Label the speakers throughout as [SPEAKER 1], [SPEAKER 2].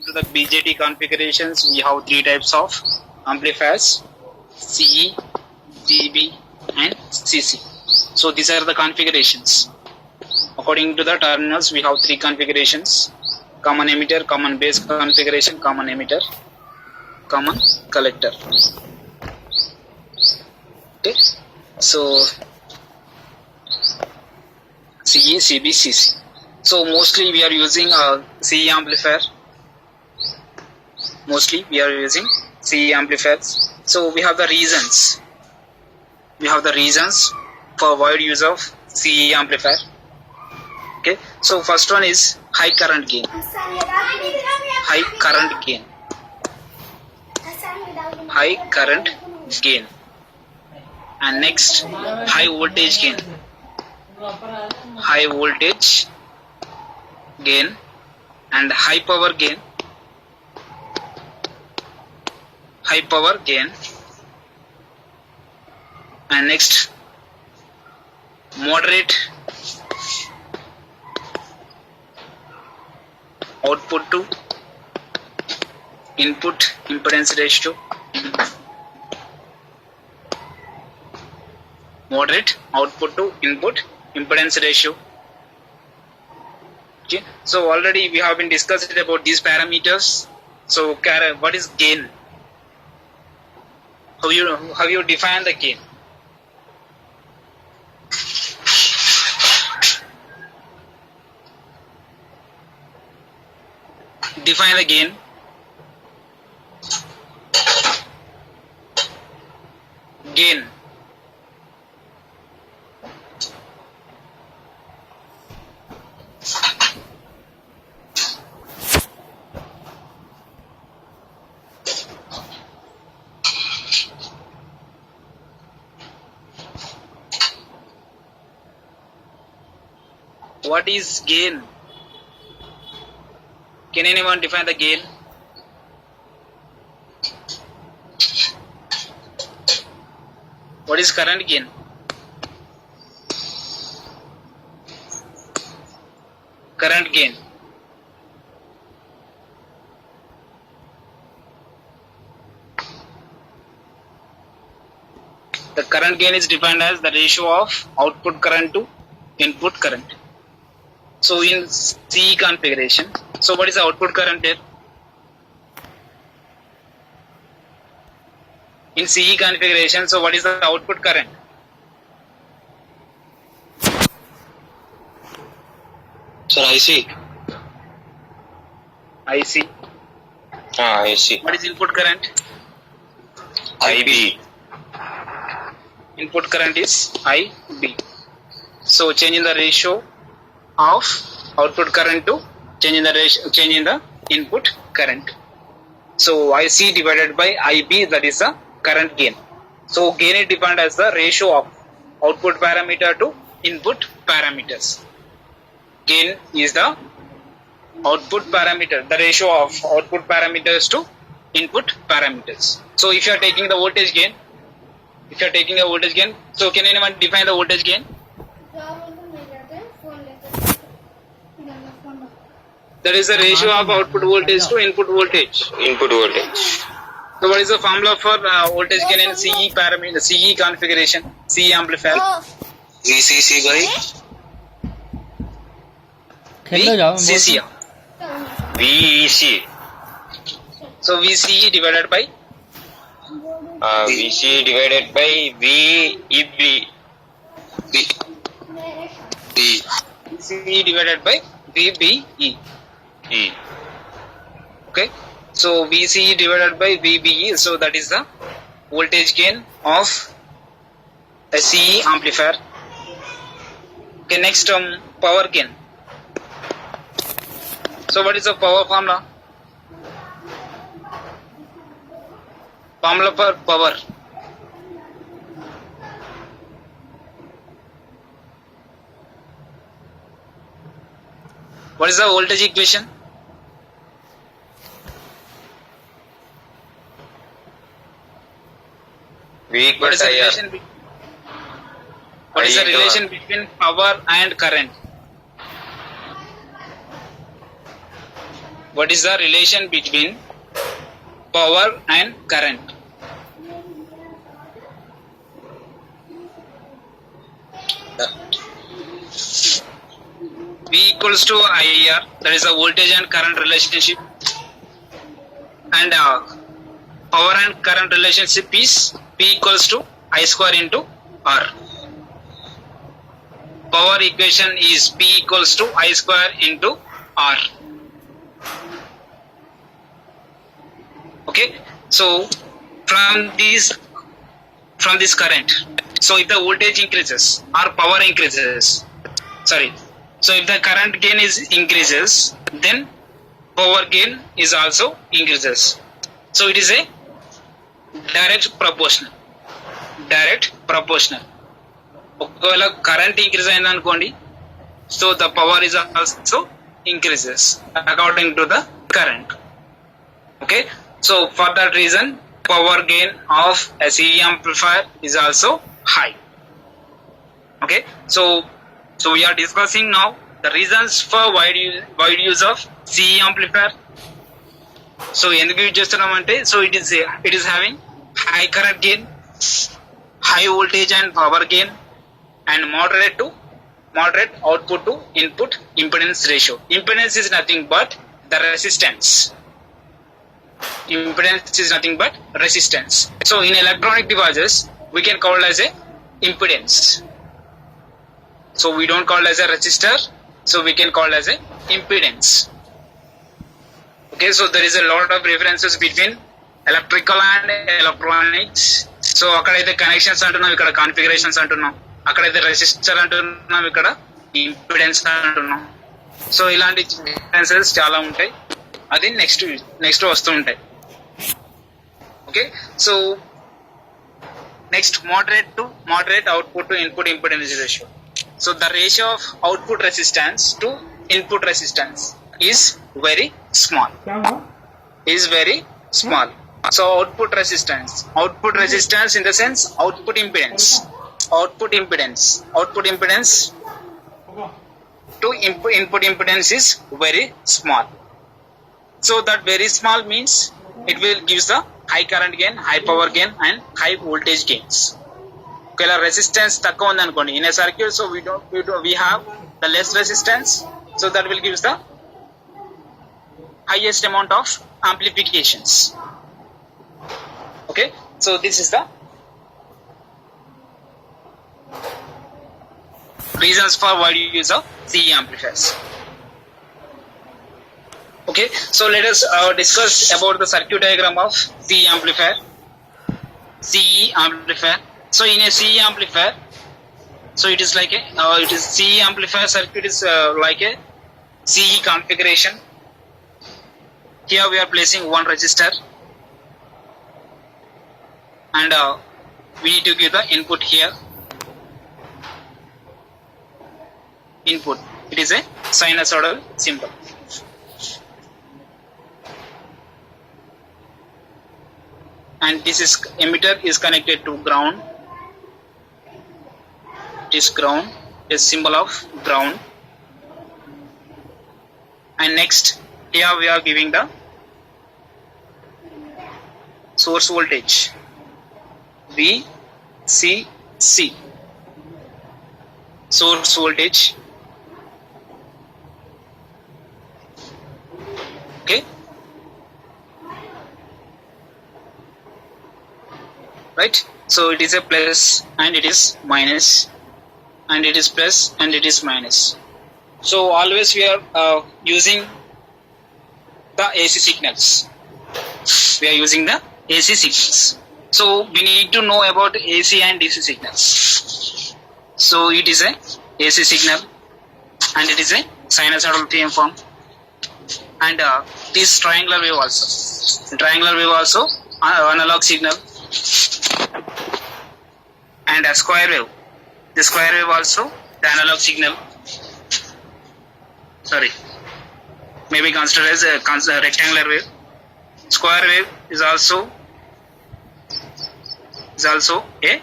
[SPEAKER 1] To the BJT configurations, we have three types of amplifiers: CE, CB, and CC. So these are the configurations. According to the terminals, we have three configurations: common emitter, common base configuration, common emitter, common collector. Okay, so CE, CB, CC. So mostly we are using a CE amplifier. Mostly we are using CE amplifiers. So we have the reasons. We have the reasons for wide use of CE amplifier. Okay. So first one is high current gain. High current gain. High current gain. And next, high voltage gain. High voltage gain and high power gain. High power gain. And next, moderate output to input impedance ratio. Moderate output to input impedance ratio. Okay. So already we have been discussed about these parameters. So what is gain? How you define the gain? Define the gain. Gain. What is gain? Can anyone define the gain? What is current gain? Current gain. The current gain is defined as the ratio of output current to input current. So in CE configuration, so what is the output current here? In CE configuration, so what is the output current?
[SPEAKER 2] Sir, IC.
[SPEAKER 1] IC.
[SPEAKER 2] IC.
[SPEAKER 1] What is input current?
[SPEAKER 2] IB.
[SPEAKER 1] Input current is IB. So changing the ratio of output current to changing the input current. So IC divided by IB, that is the current gain. So gain is defined as the ratio of output parameter to input parameters. Gain is the output parameter, the ratio of output parameters to input parameters. So if you are taking the voltage gain, so can anyone define the voltage gain? That is the ratio of output voltage to input voltage.
[SPEAKER 2] Input voltage.
[SPEAKER 1] So what is the formula for voltage gain in CE parameter, CE configuration, CE amplifier?
[SPEAKER 2] VCC by
[SPEAKER 1] VCC.
[SPEAKER 2] VEC.
[SPEAKER 1] So VCE divided by
[SPEAKER 2] VC divided by VEB.
[SPEAKER 1] VCE divided by VBE. Okay. So VCE divided by VBE. So that is the voltage gain of a CE amplifier. Okay. Next power gain. So what is the power formula? Formula for power. What is the voltage equation?
[SPEAKER 2] V
[SPEAKER 1] What
[SPEAKER 2] equals
[SPEAKER 1] is the
[SPEAKER 2] IR.
[SPEAKER 1] relation? What is the relation between power and current? what is the relation between power and current? V equals to IR, that is the voltage and current relationship, and power and current relationship is P equals to I square into R. Power equation is P equals to I square into R. Okay, so from this current, so if the voltage increases or power increases, so if the current gain is increases, then power gain is also increases. So it is a direct proportional. ఒకవేళ current increase అయింది అనుకోండి, so the power is also increases according to the current. Okay, so for that reason power gain of a CE amplifier is also high. Okay, so we are discussing now the reasons for wide use of CE amplifier. So ఎందుకు use చేస్తున్నామంటే, so it is having high current gain, high voltage and power gain, and moderate output to input impedance ratio. Impedance is nothing but the resistance. Impedance is nothing but resistance. So in electronic devices we can call as a impedance. So we don't call as a resistor, so we can call as a impedance. Okay, so there is a lot of differences between electrical and electronics. So అక్కడైతే connections అంటున్నాం, ఇక్కడ configurations అంటున్నాం. అక్కడైతే resistor అంటున్నాం, ఇక్కడ impedance అంటున్నాం. So ఇలాంటి differences చాలా ఉంటాయి, అది నెక్స్ట్ వస్తూ ఉంటాయి. Okay, so next moderate output to input impedance ratio. So the ratio of output resistance to input resistance is very small. So output resistance in the sense output impedance to input impedance is very small. So that very small means it will gives the high current gain, high power gain, and high voltage gains. Okay, resistance తక్కువ ఉంది అనుకోండి in a circuit, so we have the less resistance, so that will gives the highest amount of amplifications. Okay, so this is the reasons for wide use of CE amplifiers. Okay, so let us discuss about the circuit diagram of CE amplifier. So in a CE amplifier, so it is like CE amplifier circuit is like a CE configuration. Here we are placing one resistor, and we need to give the input here. Input, it is a sinusoidal symbol. And this is emitter is connected to ground. This ground is symbol of ground. And next here we are giving the source voltage VCC, source voltage. Okay, right, so it is a plus and it is minus, and it is plus and it is minus. So always we are using the AC signals. So we need to know about AC and DC signals. So it is a AC signal and it is a sinusoidal form, and this triangular wave also analog signal, and a square wave. The square wave also the analog signal. Maybe considered as a rectangular wave. Square wave is also a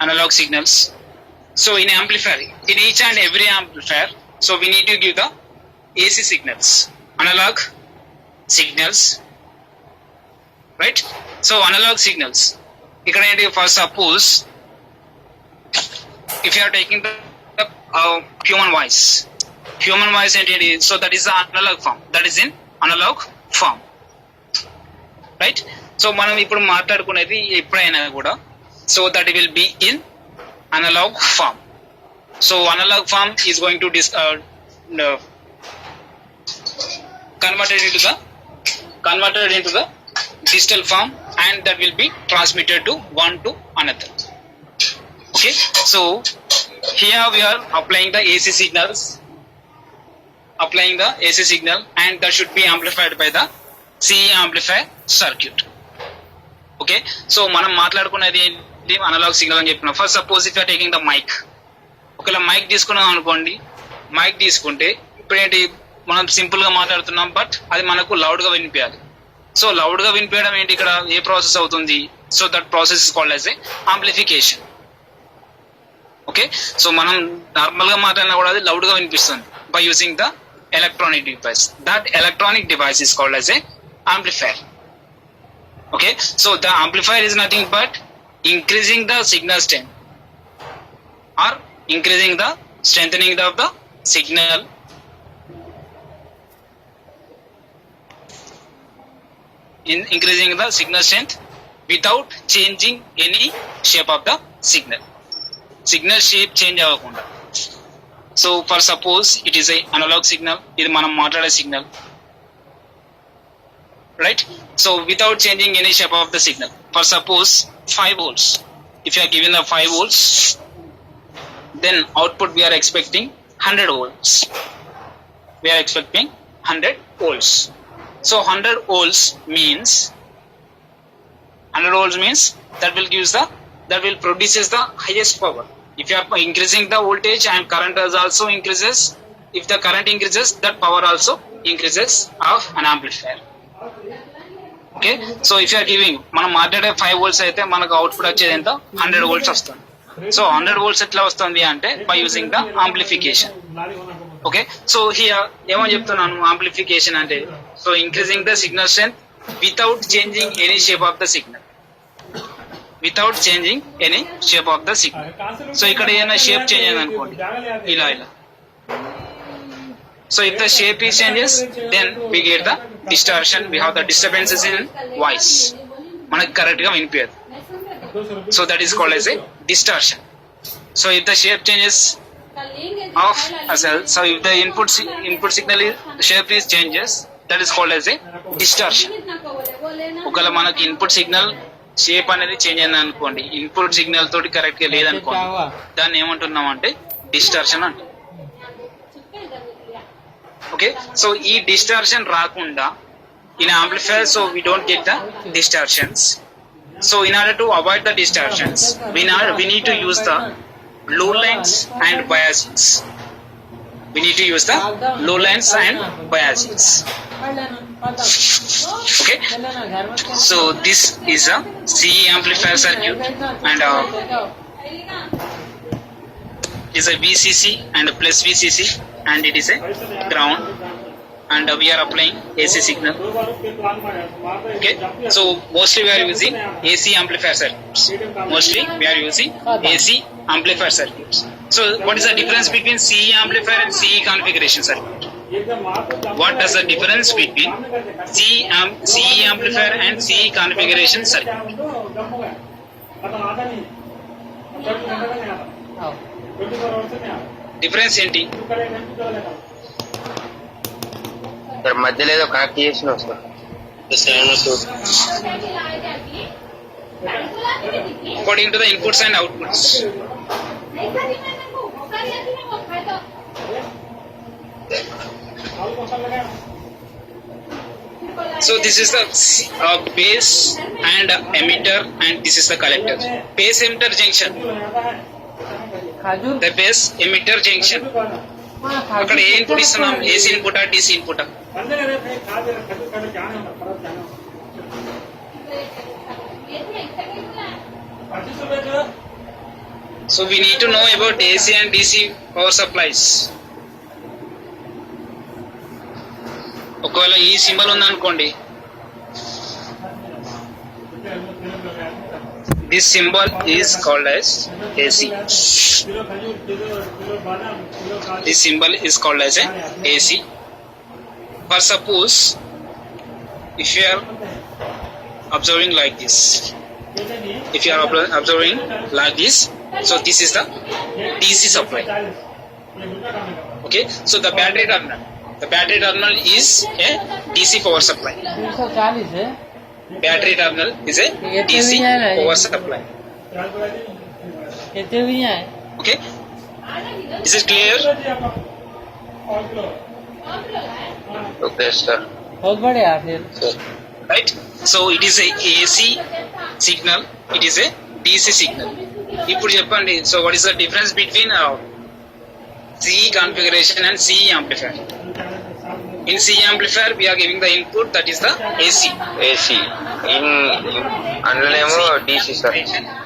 [SPEAKER 1] analog signals. So in amplifier, in each and every amplifier, So we need to give the AC signals, analog signals, right? So analog signals. Ikkada enti first suppose if you are taking the human voice enti, so that is the analog form, that is in analog form, right? So మనం ఇప్పుడు మాట్లాడుకునేది ఎప్పుడైనా కూడా, so that will be in analog form. So analog form is going to converted into the digital form, and that will be transmitted to one to another. Okay, so here we are applying the AC signals, and that should be amplified by the CE amplifier circuit. Okay, so మనం మాట్లాడుకునేది ఏంటి, analogue signal అని చెప్పిన. First suppose if you're taking the mic, ఒకవేళ mic తీసుకున్నాం అనుకోండి, mic తీసుకుంటే ఇప్పుడు ఏంటి, మనం సింపుల్ గా మాట్లాడుతున్నాం, బట్ అది మనకు లౌడ్ గా వినిపించాలి. సో లౌడ్ గా వినిపించడం ఏంటి, ఇక్కడ ఏ ప్రాసెస్ అవుతుంది, so that process is called as a amplification. Okay, so మనం నార్మల్ గా మాట్లాడినా కూడా అది లౌడ్ గా వినిపిస్తుంది by using the electronic device. That electronic device is called as a amplifier. Okay, so the amplifier is nothing but increasing the signal strength or increasing the strengthening of the signal, increasing the signal strength without changing any shape of the signal shape change avakunda. So for suppose it is a analog signal, ఇది మనం మాట్లాడే signal, right? So without changing any shape of the signal, for suppose 5 volts, if you are given the 5 volts, then output we are expecting 100 volts. So 100 volts means that will produces the highest power. If you are increasing the voltage and current also increases, if the current increases, that power also increases of an amplifier. Okay, so if you're giving, మనం మాట్లాడే 5 volts అయితే మనకు output వచ్చేది ఎంత, 100 volts వస్తుంది. So 100 volts ఎట్లా వస్తుంది అంటే by using the amplification. Okay, so here ఏమని చెప్తున్నాను, ఆంప్లిఫికేషన్ అంటే so increasing the signal strength without changing any shape of the signal. So ఇక్కడ ఏదైనా షేప్ చేంజ్ అయింది అనుకోండి, ఇలా. So if the shape is changes, then we get the distortion, we have the disturbances in voice, మనకు correct గా వినిపించదు. So that is called as a distortion. So if the shape changes of so if the input signal shape is changes, that is called as a distortion. ఒకవేళ మనకి input signal shape అనేది change అయింది అనుకోండి, input signal తోటి correct గా లేదనుకోండి, దాన్ని ఏమంటున్నాం అంటే డిస్టార్షన్ అంటాం. Okay, so ఈ distortion రాకుండా in amplifier, so we don't get the distortions. So in order to avoid the distortions, we need to use the low lines and biases. Okay, so this is a CE amplifier circuit, and is a VCC and a plus VCC, and it is a ground, and we are applying AC signal. Okay, so mostly we are using AC amplifier circuits. So what is the difference between CE amplifier and CE configuration circuit? What does the difference between CE amplifier and CE configuration circuit? Difference ఏంటి?
[SPEAKER 2] మధ్యలో ఏదో connect చేసిన
[SPEAKER 1] according to the inputs and outputs. So this is the base and emitter, and this is the collector. Base emitter junction, the base emitter junction. అక్కడ ఏ input ఇస్తున్నాం, AC ఇన్పుటా DC ఇన్పుటా? So we need to know about AC and DC power supplies. ఒకవేళ ఈ symbol ఉందనుకోండి, this symbol is called as AC. This symbol is called as AC. For suppose if you are observing like this, if you are observing like this, so this is the DC supply. Okay, so the battery terminal is a DC power supply.
[SPEAKER 3] 340 है
[SPEAKER 1] Battery terminal is a DC power supply.
[SPEAKER 3] कितने भी है
[SPEAKER 1] Okay, is it clear?
[SPEAKER 2] Okay sir.
[SPEAKER 3] बहुत बढ़िया फिर
[SPEAKER 1] Right, so it is a AC signal, it is a DC signal. ఇప్పుడు చెప్పండి, so what is the difference between CE configuration and CE amplifier? In CE amplifier we are giving the input, that is the AC.
[SPEAKER 2] AC అందులోనేమో DC sir.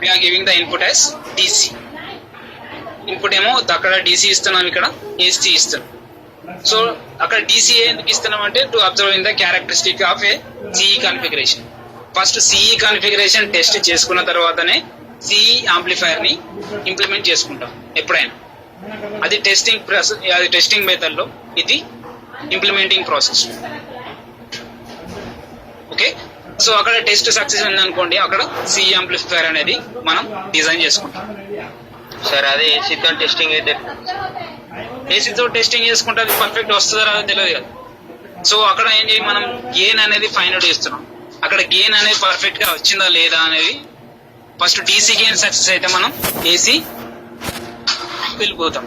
[SPEAKER 1] We are giving the input as DC. Input ఏమో అక్కడ DC ఇస్తున్నాం, ఇక్కడ AC ఇస్తున్నాం. So అక్కడ DC ఎందుకు ఇస్తున్నాం అంటే to observe in the characteristic of A CE configuration. First CE configuration test చేసుకున్న తర్వాతనే CE ఆంప్లిఫైర్ ని ఇంప్లిమెంట్ చేసుకుంటాం ఎప్పుడైనా. అది టెస్టింగ్ మెథడ్ లో, ఇది ఇంప్లిమెంటింగ్ ప్రాసెస్. ఓకే, సో అక్కడ టెస్ట్ సక్సెస్ ఉందనుకోండి, అక్కడ CE ఆంప్లిఫైర్ అనేది మనం డిజైన్ చేసుకుంటాం.
[SPEAKER 2] సార్ అదే ఏసీతో టెస్టింగ్ అయితే
[SPEAKER 1] ఏసీతో టెస్టింగ్ చేసుకుంటే అది పర్ఫెక్ట్ వస్తుందో రాదో తెలియదు కదా. సో అక్కడ ఏం చేయాలి, మనం గెయిన్ అనేది ఫైండ్ అవుట్ చేస్తున్నాం. అక్కడ గెయిన్ అనేది పర్ఫెక్ట్ గా వచ్చిందా లేదా అనేది ఫస్ట్ DC గెయిన్ సక్సెస్ అయితే మనం AC వెళ్ళిపోతాం.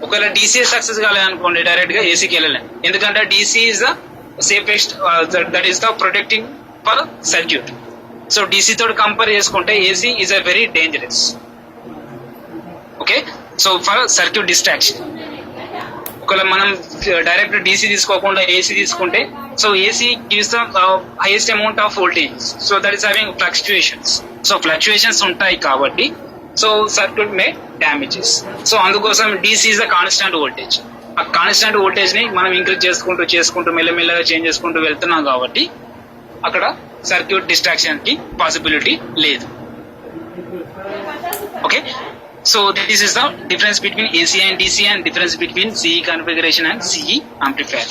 [SPEAKER 1] ఒకవేళ DC సక్సెస్ కాలేదనుకోండి, డైరెక్ట్ గా ఏసీకి వెళ్ళలేం. ఎందుకంటే DC is the safest, that is the protecting for circuit. So DC తోటి కంపేర్ చేసుకుంటే AC is a very dangerous. Okay, so for circuit distraction. ఒకవేళ మనం డైరెక్ట్ DC తీసుకోకుండా AC తీసుకుంటే, so AC gives the highest amount of voltage, so that is having fluctuations. So fluctuations ఉంటాయి కాబట్టి so circuit మే damages. So అందుకోసం DC is the constant voltage. ఆ constant voltage ని మనం ఇంక్రీజ్ చేసుకుంటూ మెల్లమెల్లగా చేంజ్ చేసుకుంటూ వెళ్తున్నాం కాబట్టి అక్కడ సర్క్యూట్ డిస్ట్రాక్షన్ కి పాసిబిలిటీ లేదు. Okay, so this is the difference between AC and DC and difference between CE configuration and CE amplifier.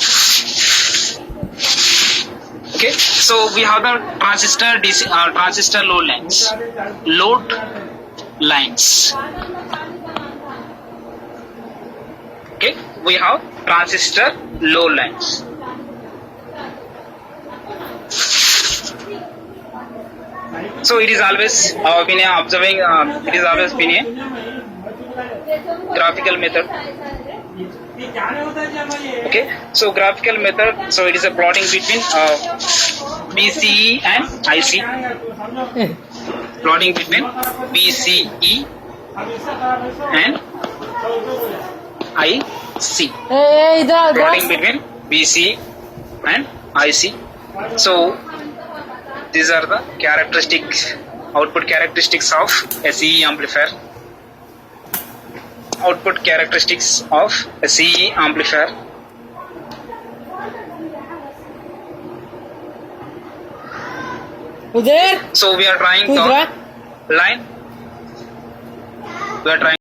[SPEAKER 1] Okay, so we have the transistor DC transistor load lines. Okay, we have transistor load lines. So it is always been observing, it is always been a graphical method. Okay, so graphical method, so it is a plotting between BCE and IC. Plotting between BCE and IC.
[SPEAKER 3] इधर
[SPEAKER 1] Plotting between BCE and IC. So these are the output characteristics of a CE amplifier. Output characteristics of a CE amplifier.
[SPEAKER 3] उधर
[SPEAKER 1] So we are trying the line. We are trying